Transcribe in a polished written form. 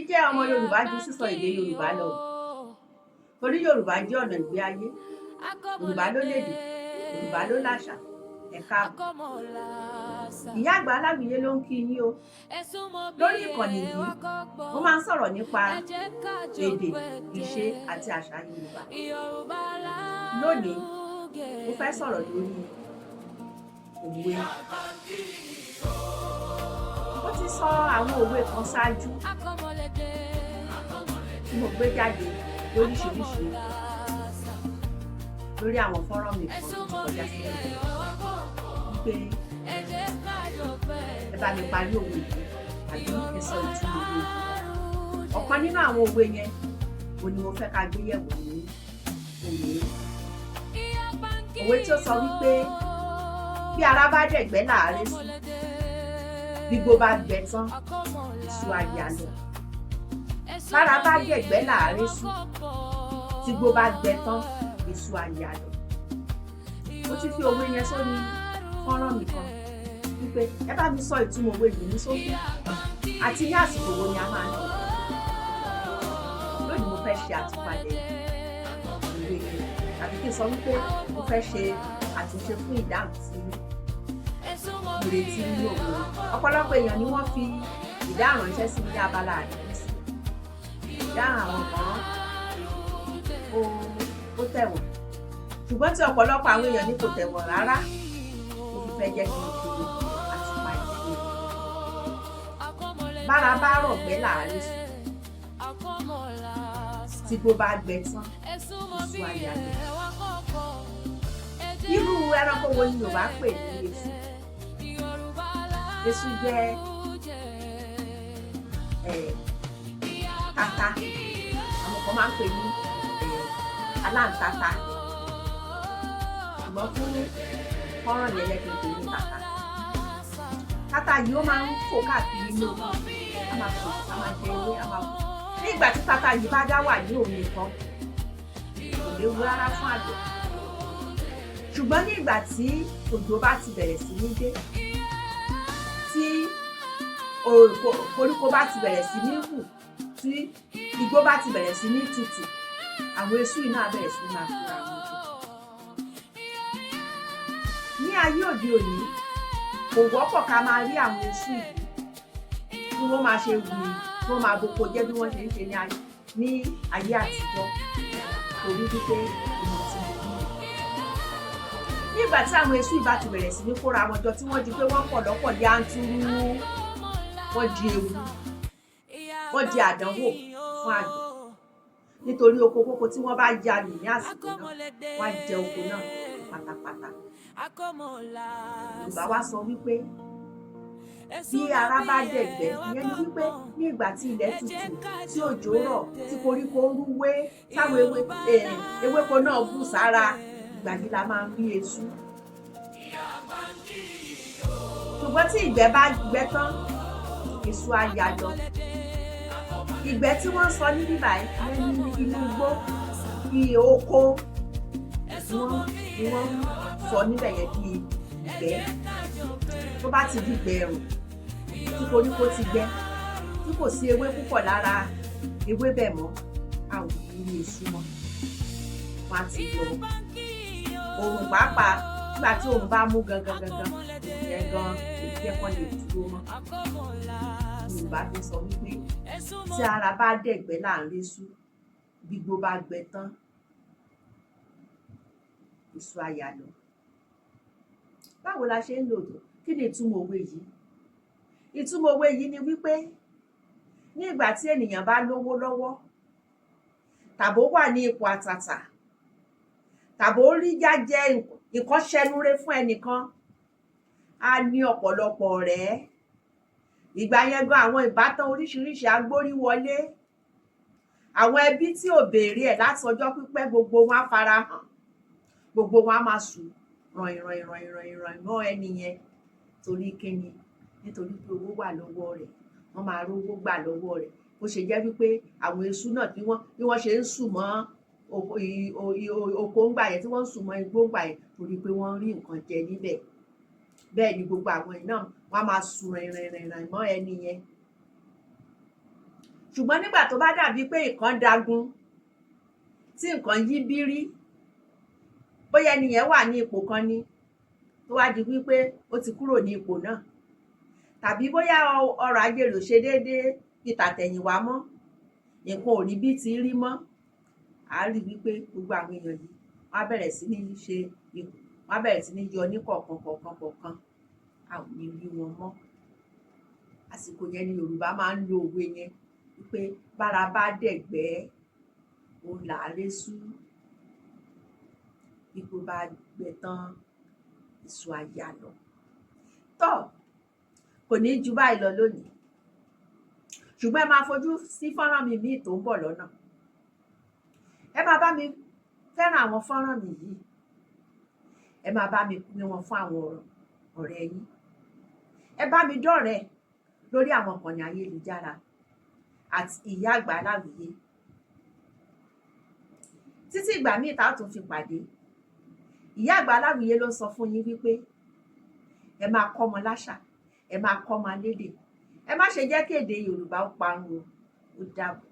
Jíjẹ́ ọmọ Yorùbá ju sísọ èdè Yorùbá lọ. Torí Yorùbá jẹ́ ọ̀nà ìgbé ayé. Yorùbá ló lédè, Yorùbá ló láṣà. Ẹ káàbọ̀. Ìyá àgbà Aláwìyé ló ń kí yín o. Lórí ìkànnì yìí, mo máa ń sọ̀rọ̀ nípa èdè, ìṣe àti àṣà Yorùbá. Lónìí, mo fẹ́ sọ̀rọ̀ lórí òwe. Mo ti sọ àwọn òwe kan ṣáájú tí mo gbé jáde lóríṣiríṣi lórí àwọn fọ́nrán mi kan tó ti kọjá sílẹ̀ wípé ẹ bá mi parí òwe yìí àbí ẹ sọ ìtumọ̀ òwe yìí. Ọ̀kan nínú àwọn òwe yẹn ni mo fẹ́ ká gbé yẹ̀wò ní òní. Òwe tí ó sọ wípé bí ara bá dẹ̀gbẹ́ láàárẹ̀ sí, gbígbó bá gbẹ tán, èso ayé á lọ. Bára bá dẹ̀gbẹ́ láàárẹ̀ sí, tígbó bá gbẹ tán, èso ayé á lọ. Mo ti fi òwe yẹn sórí fọ́nrán mi kan wípé ẹ bá mi sọ ìtumọ̀ òwe yìí ní ṣókí àti ní àsìkò wo ni a máa ń lò. Lónìí mo fẹ́ ṣe àtúpalẹ̀ òwe yìí tàbí kí n sọ wípé mo fẹ́ ṣe àtúnṣe fún ìdáhùn tí ìrètí ní òwe. Ọ̀pọ̀lọpọ̀ èèyàn ni wọ́n fi ìdáhùn ránṣẹ́ sí ní abala àdìsí. Ìdáhùn àwọn kan ó tẹ̀wọ̀n, ṣùgbọ́n tí ọ̀pọ̀lọpọ̀ àwọn èèyàn ní kò tẹ̀wọ̀n rárá, ó fi fẹ́ jẹ́ kí n fi àtúpa ìdílé. Bára bá rọ̀gbẹ́ láàárẹ̀ sùn, tí gbó bá gbẹ tán, èso ayé á lọ. Irú ẹranko wo ni Yorùbá pè ní esu? Esu jẹ́ tata, àwọn kan máa ń pè ní aláǹtata, ṣùgbọ́n fún fọ́nrán yẹn yẹ kí n pè ní tata. Tata yìí ó máa ń fò káàkiri ní oko, a máa fò, a máa jẹ ewé, a máa fò. Ní ìgbà tí tata yìí bá dá wà ní òun nìkan, kò léwu rárá fún àgbẹ̀. Ṣùgbọ́n ní ìgbà tí òjò bá ti bẹ̀rẹ̀ sí ní dé, tí koríko bá ti bẹ̀rẹ̀ sí ní hù, tí igbó bá ti bẹ̀rẹ̀ sí ní tutù, àwọn esu yìí náà bẹ̀rẹ̀ sí ní máa fura wọn jù. Ní ayé òde òní, kò wọ́pọ̀ ká máa rí àwọn esu yìí tí wọ́n máa ṣe wù tí wọ́n máa boko jẹ́ bí wọ́n ṣe ń ṣe ní ayé àtijọ́, torí wípé ìmọ̀ ti mọ̀ ní. Nígbà tí àwọn esu yìí bá ti bẹ̀rẹ̀ sí ní kóra wọn jọ tí wọ́n di pé wọ́n pọ̀ lọ́pọ̀ yanturu, wọ́n di ewu, wọ́n di àdánwò fún àgbẹ̀. Nítorí oko kókó tí wọ́n bá ya lù ní àsìkò náà, wọ́n á jẹ oko náà pátápátá. Yorùbá wá sọ wípé bí ara bá dẹ̀gbẹ́, ìyẹn ni wípé ní ìgbà tí ilẹ̀ tutù, tí òjò rọ̀, tí koríko ń rúwé, táwọn ewéko náà bù sára, ìgbà yìí la máa ń rí esu. Ṣùgbọ́n tí ìgbẹ́ bá gbẹ tán, èso ayé á lọ. Ìgbẹ́ tí wọ́n sọ ní bíbá yìí ní inú igbó, bí oko ni wọ́n sọ níbẹ̀ yẹn bí ìgbẹ́. Tó bá ti di ìgbẹ́ ẹ̀rùn, tí koríko ti gbẹ, tí kò sí ewé púpọ̀ lára ewé bẹ̀ mọ́, a ò ní esu mọ́. Wọ́n á ti yọ òòrùn pàápàá. Nígbà tí òòrùn bá mú gangan, ìyẹn gan ìjẹ́ kan lè dúró mọ́. Yorùbá fi sọ wípé tí ara bá dẹ̀gbẹ́ láàárẹ̀ sú, gbígbó bá gbẹ tán, èso ayé á lọ. Báwo la ṣe ń lò tó? Kí ni ìtumọ̀ òwe yìí? Ìtumọ̀ òwe yìí ni wípé ní ìgbà tí ènìyàn bá lówó lọ́wọ́, tàbó wà ní ipò àtàtà, tàbó rí jájẹ nǹkan ṣẹnure fún ẹnìkan, á ní ọ̀pọ̀lọpọ̀ ọ̀rẹ́. Ìgbà yẹn gan àwọn ìbátan oríṣiríṣi á gbórí wọlé. Àwọn ẹbí tí ò béèrè ẹ̀ láti ọjọ́ pípẹ́, gbogbo wọn á fara hàn, gbogbo wọn á máa sùn ràìn mọ́ ẹni yẹn. Torí kíni? Nítorí pé owó wà lọ́wọ́ rẹ̀, wọ́n máa rówó gbà lọ́wọ́ rẹ̀. Bó ṣe jẹ́ wípé àwọn esu náà bí wọ́n ṣe ń sùn mọ́ oko ńgbà yẹn, tí wọ́n ń sùn mọ́ igbó ńgbà yẹn, torí pé wọ́n rí nǹkan jẹ níbẹ̀. Bẹ́ẹ̀ ni gbogbo àwọn yìí náà wọ́n á máa sùn ràìn mọ́ ẹni yẹn. ṣùgbọ́n nígbà tó bá dàbí pé nǹkan dagun tí nǹkan yí bírí, bóyá ẹni yẹn wà ní ipò kan ni tó wá di wípé ó ti kúrò ní ipò náà, tàbí bóyá ọrọ̀ ajé rẹ̀ ò ṣe déédéé bí tàtẹ̀yìnwá mọ́, nǹkan ò rí bí ti rí mọ́, à á rí wípé gbogbo àwọn èèyàn yìí wọ́n á bẹ̀rẹ̀ sí ní ṣe wọ́n á bẹ̀rẹ̀ sí ní yọ ní kọ̀ọ̀kan, a ò ní rí wọn mọ́. Àsìkò yẹn ni Yorùbá máa ń lo òwe yẹn wípé bára bá dẹ̀gbẹ́ òun là á résú, bígbó bá gbẹ tán èso á yá lọ. Tọ́, kò ní ju báyìí lọ lónìí, ṣùgbọ́n ẹ máa fojú sí fọ́nrán mi míì tó ń bọ̀ lọ́nà. Ẹ máa bá mi fẹ́ràn àwọn fọ́nrán mi yìí, ẹ máa bá mi pín wọn fún àwọn ọ̀rẹ́ yín, ẹ bá mi dọ́rẹ̀ẹ́ lórí àwọn ìkànnì ayélujára àti Ìyá Àgbà Aláwìyé. Títí ìgbà míì tá a tún fi pàdé, Ìyá Àgbà Aláwìyé ló sọ fún yín wípé ẹ máa kọ́ ọmọ láṣà, ẹ máa kọ́ ọmọ lédè, ẹ má ṣe jẹ́ kí èdè Yorùbá ó parun o. Ó dàbọ̀.